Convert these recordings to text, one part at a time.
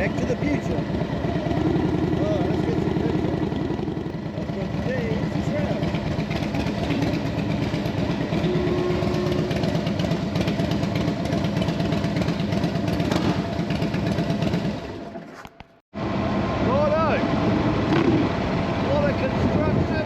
Back to the future. Oh, let's get some pictures of what today's trip. Righto. A lot of construction.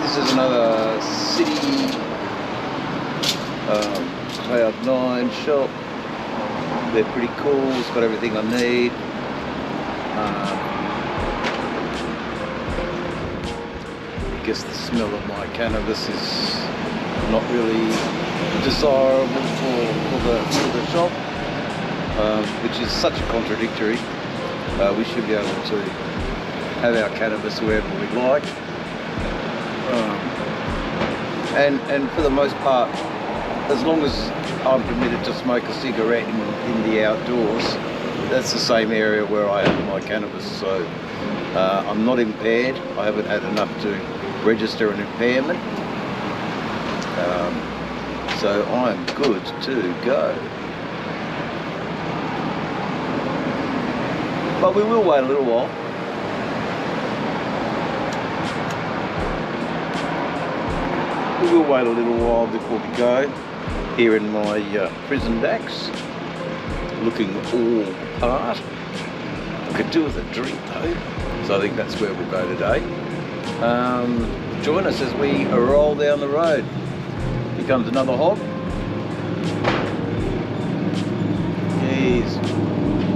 This is another city Cloud 9 shop. They're pretty cool, it's got everything I need. I guess the smell of my cannabis is not really desirable for the shop, which is such a contradictory. We should be able to have our cannabis wherever we like. And for the most part, as long as I'm permitted to smoke a cigarette in the outdoors, that's the same area where I have my cannabis. So I'm not impaired. I haven't had enough to register an impairment. So I'm good to go. But we will wait a little while. We will wait a little while before we go. Here in my prison dax, looking all apart. Could do with a drink though, so I think that's where we'll go today. Join us as we roll down the road. Here comes another hog. He's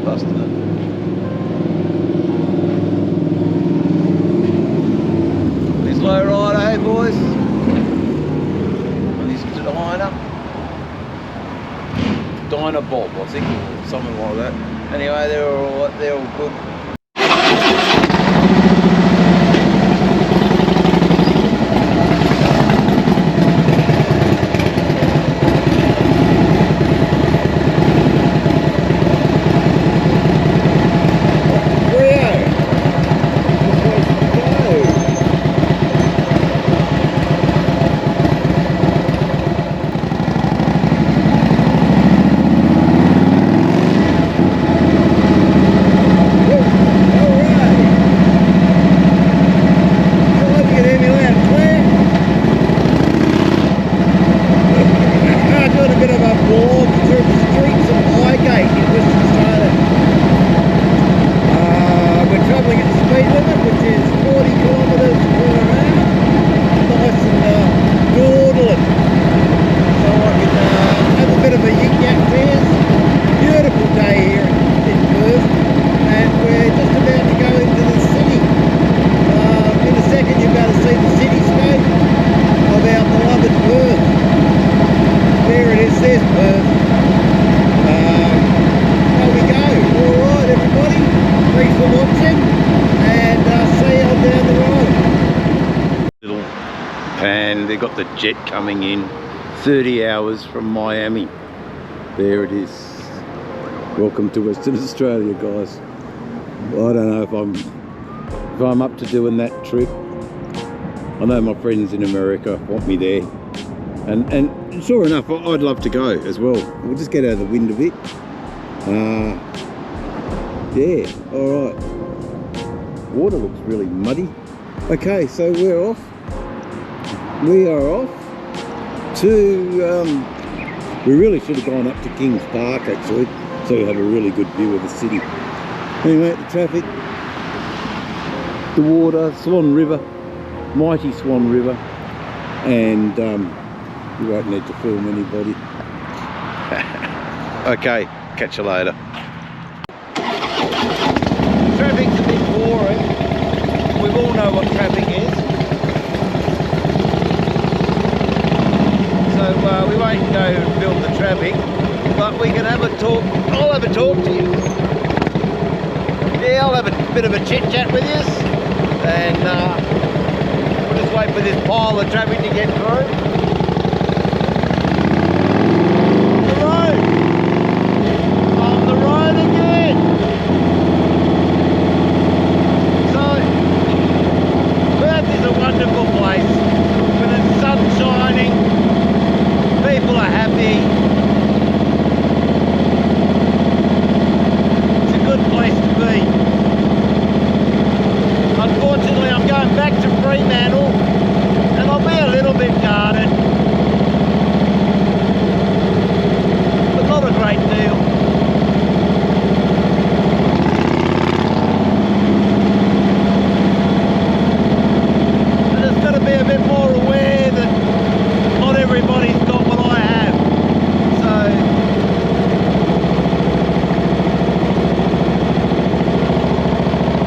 busting it. He's low rider, hey boys? And he's Diner Bob, I think, or something like that. Anyway, they're all good. And they've got the jet coming in 30 hours from Miami. There it is. Welcome to Western Australia, guys. I don't know if I'm up to doing that trip. I know my friends in America want me there, and sure enough, I'd love to go as well. We'll just get out of the wind a bit. Yeah, all right. Water looks really muddy. Okay, so we're off. We are off to, we really should have gone up to Kings Park actually, so we have a really good view of the city. Anyway, the traffic, the water, Swan River, mighty Swan River, and you won't need to film anybody. Okay, catch you later. Traffic's a bit boring. We all know what traffic is. So we won't go and film the traffic, but we can have a talk. I'll have a talk to you. Yeah, I'll have a bit of a chit chat with you, and we'll just wait for this pile of traffic to get through. On the road again. So Perth is a wonderful place when it's sun shining. People are happy. It's a good place to be. Unfortunately, I'm going back to Fremantle, and I'll be a little bit guarded, but not a great deal. And there's got to be a bit more aware that not everybody's got what I have, so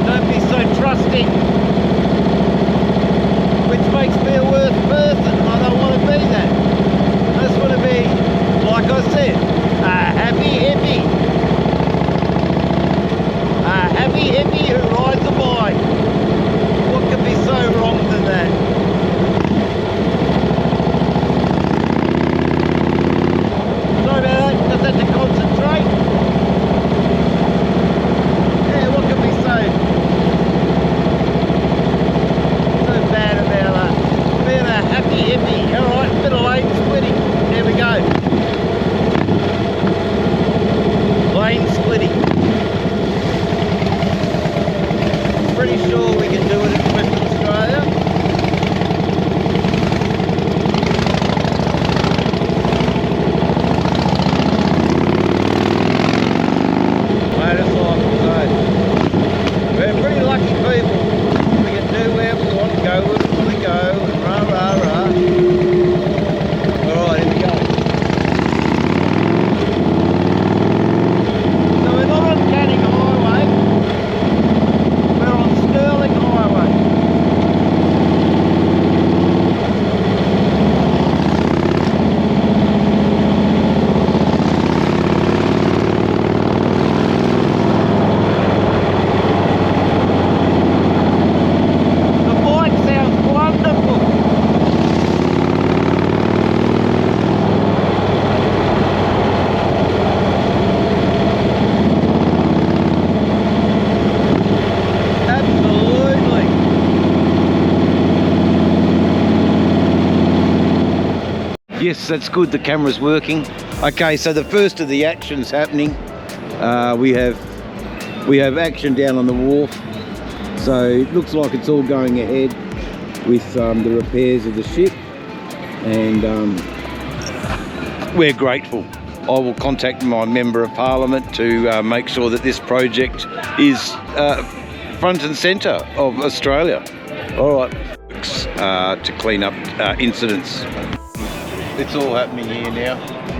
don't be so trusting, which makes me a worse person. I don't want to be that. I just want to be, like I said, a happy hippie. A happy hippie who rides a bike. What could be so wrong than that? Sorry about that, just had to concentrate. Yeah, what can we say? So bad about being a happy hippie. Alright, bit of lane splitting. There we go. Lane splitting. Pretty sure we can do it in Western Australia. Motorcycle zone. Yes, that's good. The camera's working. Okay, so the first of the action's happening. We have action down on the wharf. So it looks like it's all going ahead with the repairs of the ship, and we're grateful. I will contact my Member of Parliament to make sure that this project is front and centre of Australia. All right, to clean up incidents. It's all happening here now.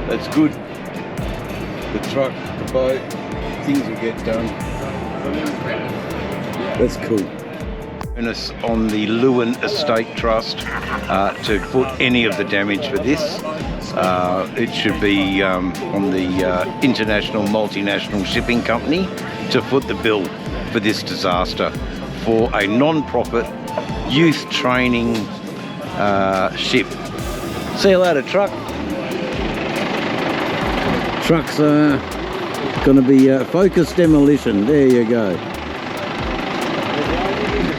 That's good. The truck, the boat, things will get done. That's cool. And it's on the Lewin Estate Trust to foot any of the damage for this. It should be on the International Multinational Shipping Company to foot the bill for this disaster for a non-profit youth training ship. See you later, truck. Trucks are going to be focused demolition. There you go.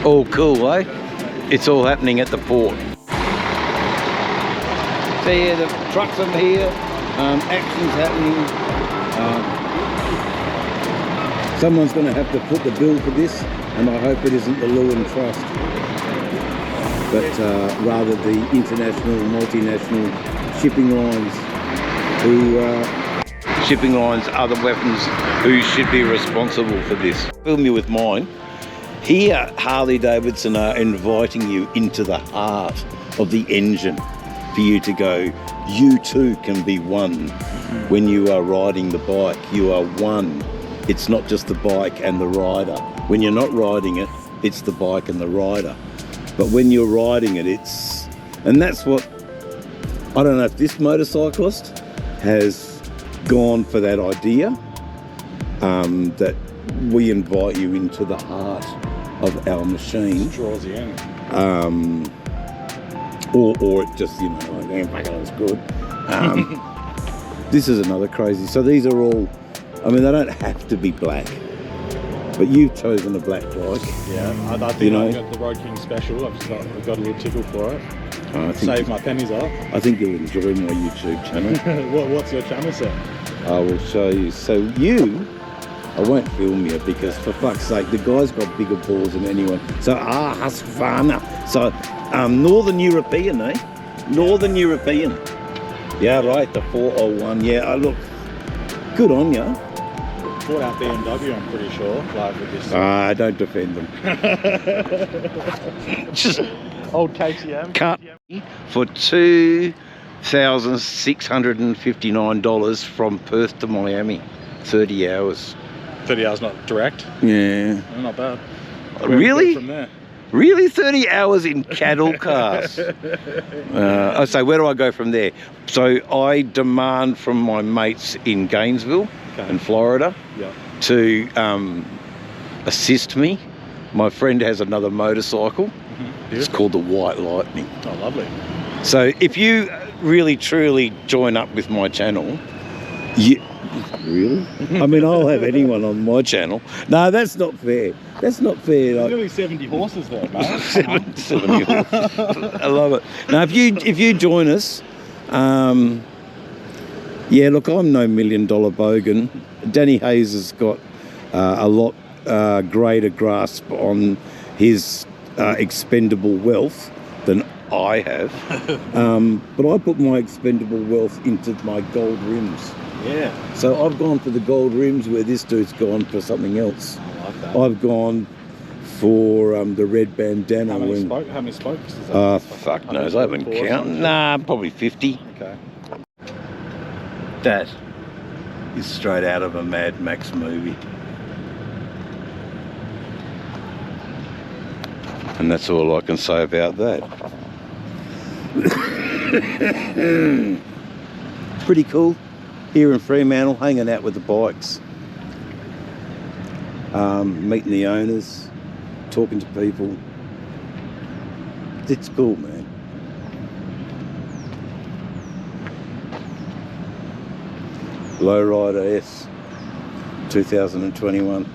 All cool, eh? It's all happening at the port. So yeah, the trucks are here, action's happening. Someone's going to have to foot the bill for this, and I hope it isn't the Lewin Trust, but rather the international, multinational shipping lines, shipping lines, other weapons, who should be responsible for this. Film me with mine. Here, Harley Davidson are inviting you into the heart of the engine for you to go, you too can be one. When you are riding the bike, you are one. It's not just the bike and the rider. When you're not riding it, it's the bike and the rider. But when you're riding it, it's... And that's what... I don't know if this motorcyclist has gone for that idea, that we invite you into the heart of our machine. Draws you in. Or it just, you know, like, that's good. This is another crazy. So these are all, I mean, they don't have to be black, but you've chosen a black bike. Yeah, I think, you know, I got the Road King special. I've got a little tickle for it. Save my pennies off. I think you'll enjoy my YouTube channel. What's your channel, sir? I will show you. So I won't film you because, for fuck's sake, the guy's got bigger balls than anyone. So, Husqvarna. So, Northern European, eh? Northern European. Yeah, right, the 401. Yeah, look, good on you. Bought out BMW, I'm pretty sure. Like with this. Don't defend them. Just old KTM. Cut for $2,659 from Perth to Miami. 30 hours. 30 hours, not direct? Yeah. Not bad. Really? From there. Really? 30 hours in cattle cars? So where do I go from there? So I demand from my mates in Gainesville, in Florida, to assist me. My friend has another motorcycle. It's called the White Lightning. Oh, lovely. So if you really truly join up with my channel, really? I mean, I'll have anyone on my channel. No, that's not fair. That's not fair. There's nearly 70 horses there, mate. 70 horses. I love it. Now, if you join us, yeah, look, I'm no $1 million bogan. Danny Hayes has got a lot greater grasp on his expendable wealth than I have. But I put my expendable wealth into my gold rims. Yeah. So I've gone for the gold rims where this dude's gone for something else. I like that. I've gone for the red bandana. How many spokes is that? Fuck knows. I haven't counted. Nah, probably 50. Okay. That is straight out of a Mad Max movie. And that's all I can say about that. Pretty cool. Here in Fremantle, hanging out with the bikes. Meeting the owners, talking to people. It's cool, man. Lowrider S 2021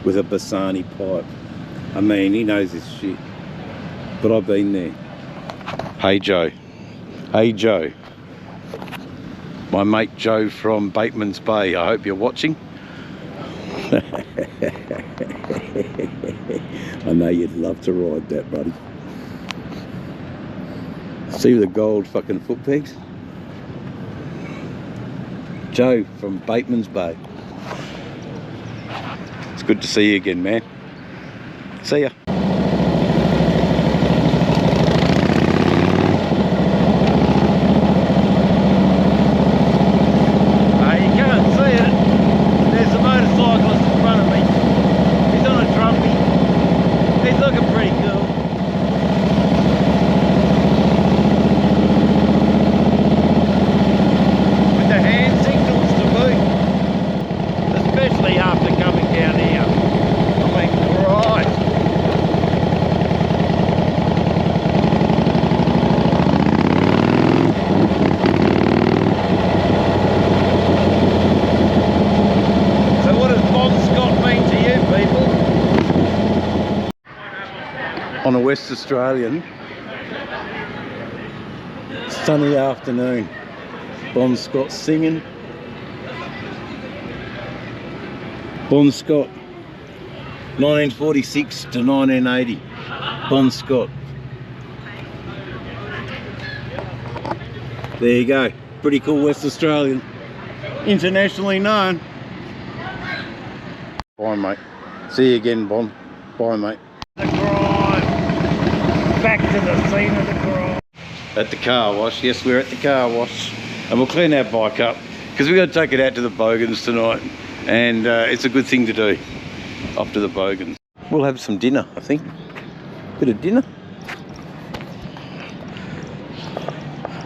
with a Bassani pipe. I mean, he knows his shit. But I've been there. Hey Joe. Hey Joe. my mate Joe from Bateman's Bay. I hope you're watching. I know you'd love to ride that, buddy. See the gold fucking foot pegs? Joe from Bateman's Bay. It's good to see you again, man. See ya. On a West Australian sunny afternoon, Bon Scott singing. Bon Scott, 1946 to 1980. Bon Scott. There you go. Pretty cool West Australian. Internationally known. Bye, mate. See you again, Bon. Bye, mate. Back to the scene of the crime. At the car wash. Yes, we're at the car wash. And we'll clean our bike up because we've got to take it out to the Bogans tonight. And it's a good thing to do after the Bogans. We'll have some dinner, I think. Bit of dinner.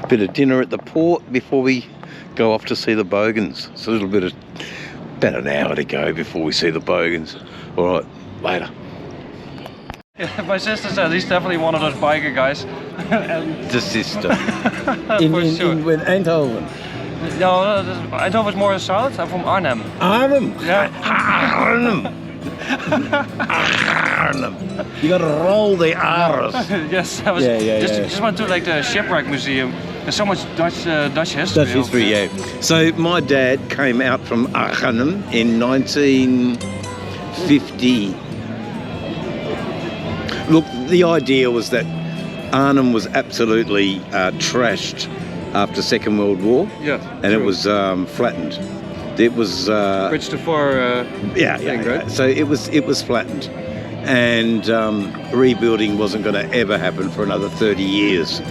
Bit of dinner at the port before we go off to see the Bogans. It's a little bit of, about an hour to go before we see the Bogans. All right, later. Yeah, my sister said he's definitely one of those biker guys. The sister. For sure. in Eindhoven. No, Eindhoven is more south. I'm from Arnhem. Arnhem. Yeah. Arnhem. Arnhem. You got to roll the R's. Yes, I was just went to like the shipwreck museum. There's so much Dutch history. Dutch history, yeah. So my dad came out from Arnhem in 1950. Look, the idea was that Arnhem was absolutely trashed after Second World War. Yeah. And true. It was flattened. It was Bridge to Far thing, right? So it was flattened, and rebuilding wasn't going to ever happen for another 30 years.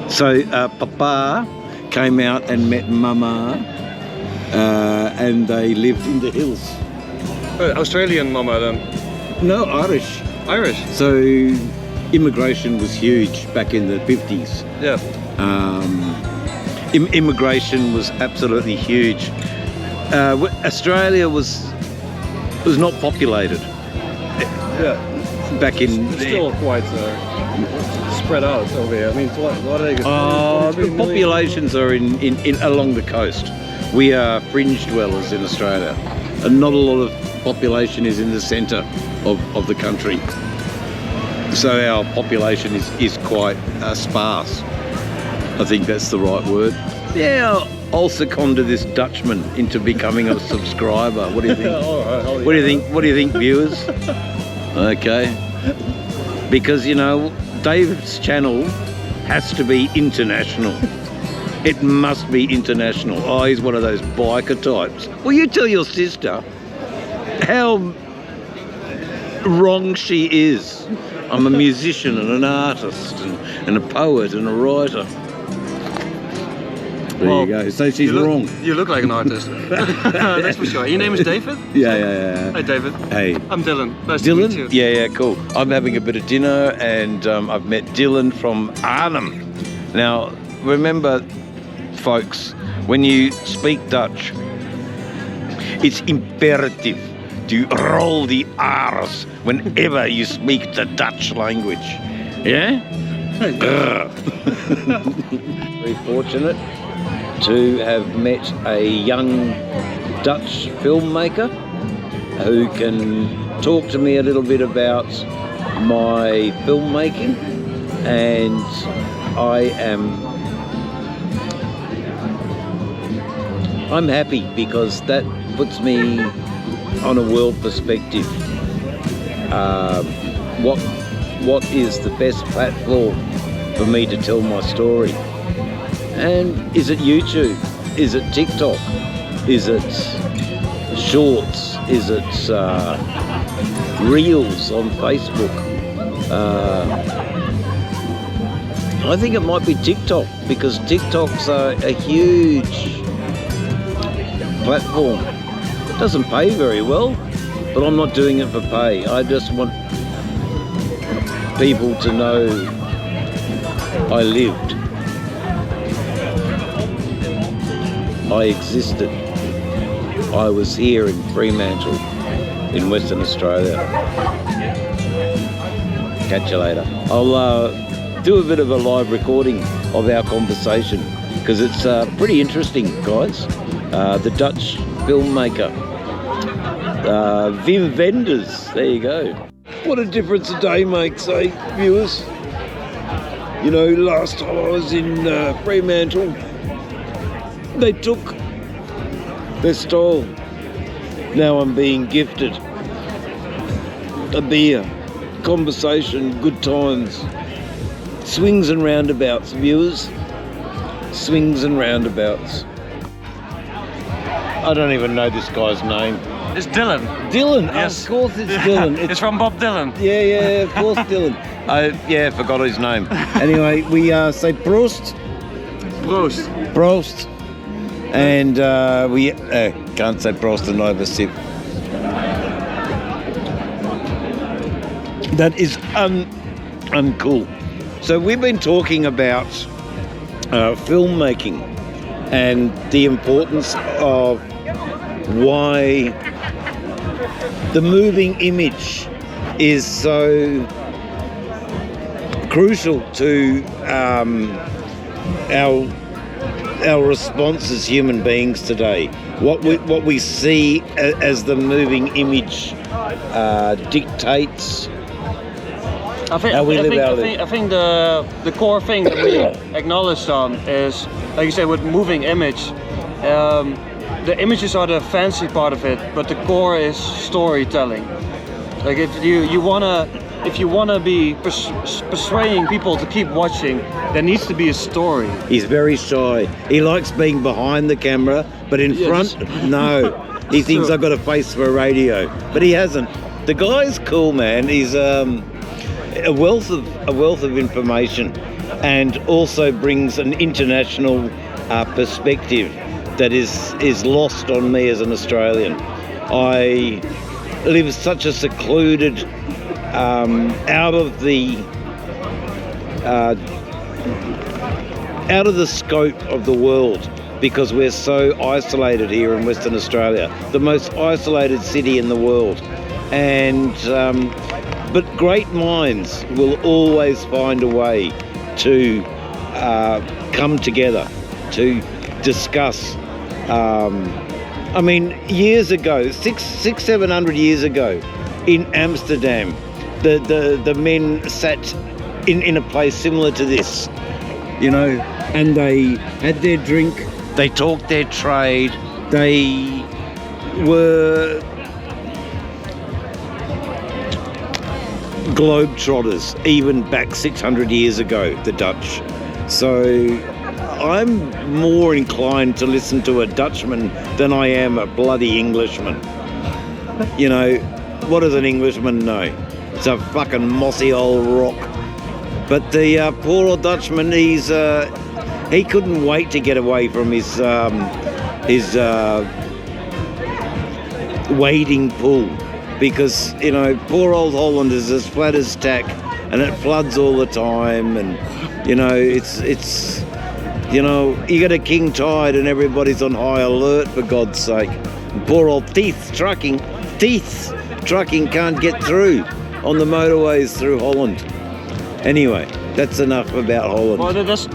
So Papa came out and met Mama, and they lived in the hills. Australian Mama then? No, Irish. Irish. So immigration was huge back in the 50s. Yeah. Immigration was absolutely huge. Australia was not populated. Yeah. Back in it's still quite spread out over here. I mean, what are they? The populations are in along the coast. We are fringe dwellers in Australia, and not a lot of population is in the centre of the country. So our population is quite sparse. I think that's the right word. Yeah, I'll second to this Dutchman into becoming a subscriber. What do you think? What do you think? What do you think, viewers? Okay, because you know David's channel has to be international. It must be international. Oh, he's one of those biker types. Well, you tell your sister how wrong she is. I'm a musician and an artist and a poet and a writer. There you go. So she's wrong. You look like an artist. That's for sure. Your name is David? Yeah. Hi, David. Hey. I'm Dylan. Nice Dylan? to meet you. Yeah, cool. I'm having a bit of dinner, and I've met Dylan from Arnhem. Now, remember, folks, when you speak Dutch, it's imperative to roll the R's whenever you speak the Dutch language. Yeah? Very fortunate to have met a young Dutch filmmaker who can talk to me a little bit about my filmmaking, and I am I'm happy because that puts me on a world perspective. What is the best platform for me to tell my story? And is it YouTube? Is it TikTok? Is it Shorts? Is it Reels on Facebook? I think it might be TikTok, because TikTok's a huge platform. It doesn't pay very well, but I'm not doing it for pay. I just want people to know I lived. I existed. I was here in Fremantle, in Western Australia. Catch you later. I'll do a bit of a live recording of our conversation because it's pretty interesting, guys. The Dutch filmmaker, Wim Wenders. There you go. What a difference a day makes, eh, viewers? You know, last time I was in Fremantle, they took their stole. Now I'm being gifted a beer, conversation, good times. Swings and roundabouts, viewers. Swings and roundabouts. I don't even know this guy's name. It's Dylan. Dylan, Yes. Of course it's Dylan. It's from Bob Dylan. Yeah, of course Dylan. I forgot his name. Anyway, we say Prost. Prost. Prost. And we can't say Prost and have a sip. That is uncool. So we've been talking about filmmaking and the importance of why the moving image is so crucial to our response as human beings today. What we see as the moving image dictates I think the core thing that we acknowledged on is, like you said, with moving image, the images are the fancy part of it, but the core is storytelling. Like if you wanna be persuading people to keep watching, there needs to be a story. He's very shy. He likes being behind the camera, but in front, no. He thinks I've got a face for a radio, but he hasn't. The guy's cool, man. He's a wealth of information, and also brings an international perspective that is lost on me as an Australian. I live such a secluded, out of the scope of the world, because we're so isolated here in Western Australia, the most isolated city in the world. And but great minds will always find a way to come together to discuss. I mean, years ago, 700 years ago, in Amsterdam, the men sat in a place similar to this, you know, and they had their drink, they talked their trade, they were globetrotters, even back 600 years ago, the Dutch. So I'm more inclined to listen to a Dutchman than I am a bloody Englishman. You know, what does an Englishman know? It's a fucking mossy old rock. But the poor old Dutchman, he couldn't wait to get away from his wading pool, because, you know, poor old Holand is as flat as tack, and it floods all the time, and, you know, it's you know, you got a king tide and everybody's on high alert, for God's sake. And poor old Teeth trucking can't get through on the motorways through Holland. Anyway, that's enough about Holland. Well, that's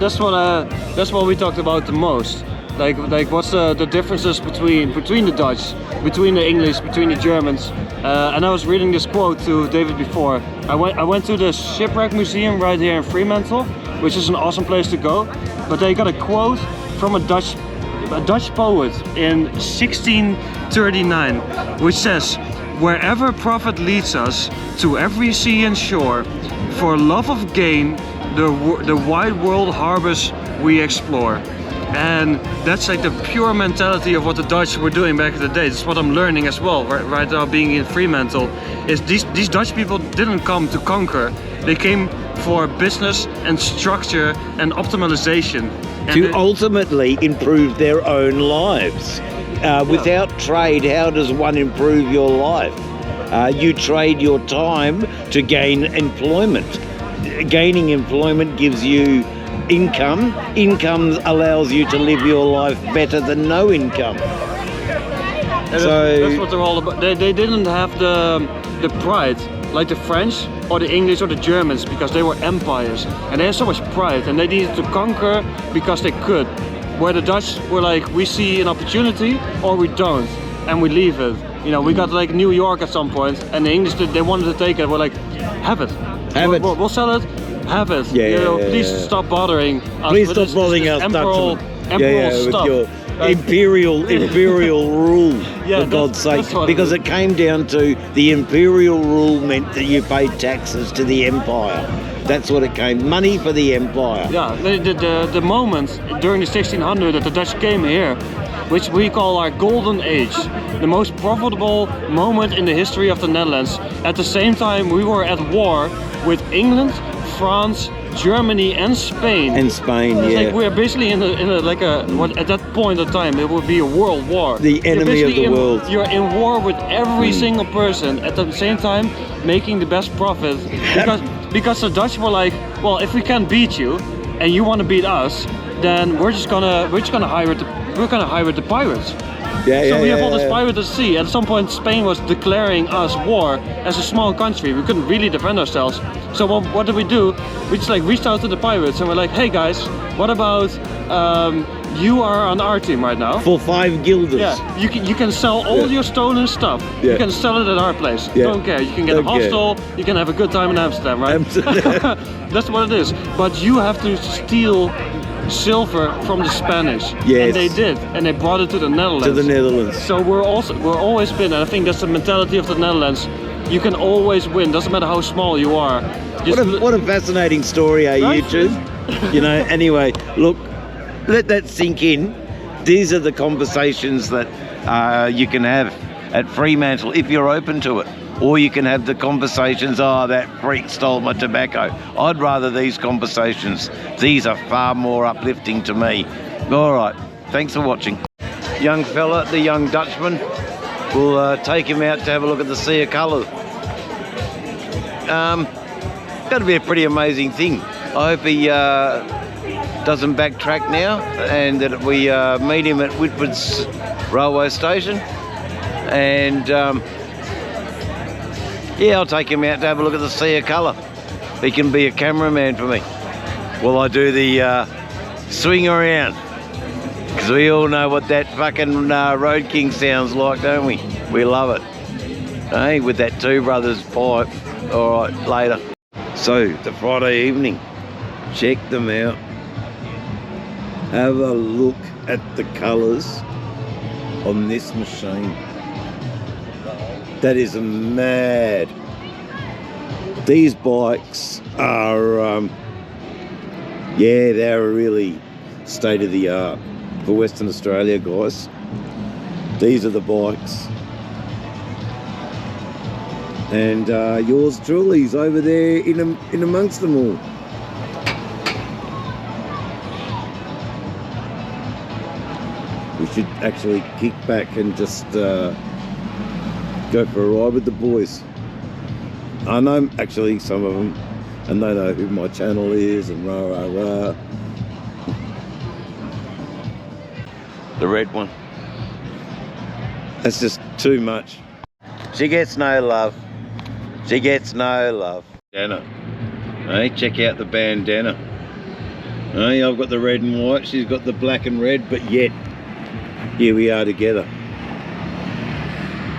what we talked about the most. Like what's the differences between the Dutch, between the English, between the Germans. And I was reading this quote to David before. I went to the Shipwreck Museum right here in Fremantle, which is an awesome place to go. But they got a quote from a Dutch a Dutch poet in 1639, which says, "Wherever profit leads us, to every sea and shore, for love of gain, the wide world harbors we explore." And that's like the pure mentality of what the Dutch were doing back in the day. That's what I'm learning as well, right now being in Fremantle, is these Dutch people didn't come to conquer. They came for business and structure and optimization. And to ultimately improve their own lives. Without trade, how does one improve your life? You trade your time to gain employment. Gaining employment gives you income. Income allows you to live your life better than no income. And that's what they're all about. They didn't have the pride like the French or the English or the Germans, because they were empires and they had so much pride and they needed to conquer because they could. Where the Dutch were like, we see an opportunity or we don't, and we leave it. You know, we got like New York at some point, and the English, they wanted to take it. We're like, have it. We'll sell it. Have it. Please stop bothering us. Please stop bothering us, emperor stuff. With your imperial rule, for God's sake. Because it came down to the imperial rule meant that you paid taxes to the empire. That's what it came. Money for the empire. Yeah, the moment during the 1600s that the Dutch came here, which we call our golden age, the most profitable moment in the history of the Netherlands. At the same time, we were at war with England, France, Germany, and Spain. It's like we're basically in what at that point in time it would be a world war. The enemy of the world. You're in war with every single person at the same time, making the best profit. Because the Dutch were like, well, if we can't beat you, and you want to beat us, then we're gonna hire the pirates. So we have all this pirate at sea. At some point, Spain was declaring us war as a small country. We couldn't really defend ourselves. So what did we do? We just like reached out to the pirates and we're like, hey guys, what about you are on our team right now? For 5 guilders. Yeah, you can sell all your stolen stuff. Yeah. You can sell it at our place. Don't care. You can get a hostel. You can have a good time in Amsterdam, right? That's what it is. But you have to steal silver from the Spanish. Yes. And they did, and they brought it to the Netherlands. To the Netherlands. So we're always been, and I think that's the mentality of the Netherlands. You can always win, doesn't matter how small you are. What a fascinating story, right? YouTube? You know, anyway, look, let that sink in. These are the conversations that you can have at Fremantle if you're open to it. Or you can have the conversations, oh, that freak stole my tobacco. I'd rather these conversations. These are far more uplifting to me. All right, thanks for watching. Young fella, the young Dutchman, we'll take him out to have a look at the Sea of Colours. Going to be a pretty amazing thing. I hope he doesn't backtrack now, and that we meet him at Whitford's railway station. And yeah, I'll take him out to have a look at the Sea of Colour. He can be a cameraman for me while I do the swing around. Because we all know what that fucking Road King sounds like, don't we? We love it. Hey, with that Two Brothers pipe. All right, later. So, the Friday evening. Check them out. Have a look at the colours on this machine. That is mad. These bikes are, yeah, they're really state of the art for Western Australia, guys. These are the bikes. And yours truly's over there in amongst them all. We should actually kick back and just go for a ride with the boys. I know actually some of them, and they know who my channel is, and rah rah rah. The red one. That's just too much. She gets no love. She gets no love. Bandana. Hey, check out the bandana. Hey, I've got the red and white. She's got the black and red, but yet here we are together.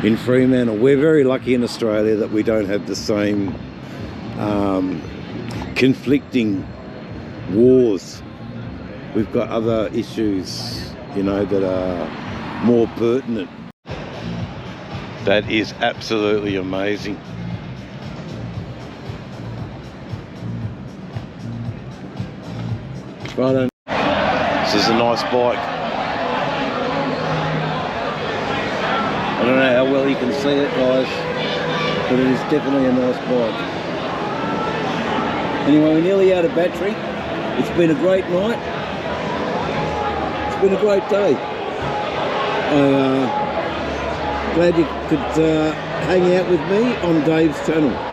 In Fremantle. We're very lucky in Australia that we don't have the same conflicting wars. We've got other issues you know, that are more pertinent. That is absolutely amazing. Right. This is a nice bike. I don't know how well you can see it, guys, but it is definitely a nice bike. Anyway, we're nearly out of battery. It's been a great night. It's been a great day. I'm glad you could hang out with me on Dave's channel.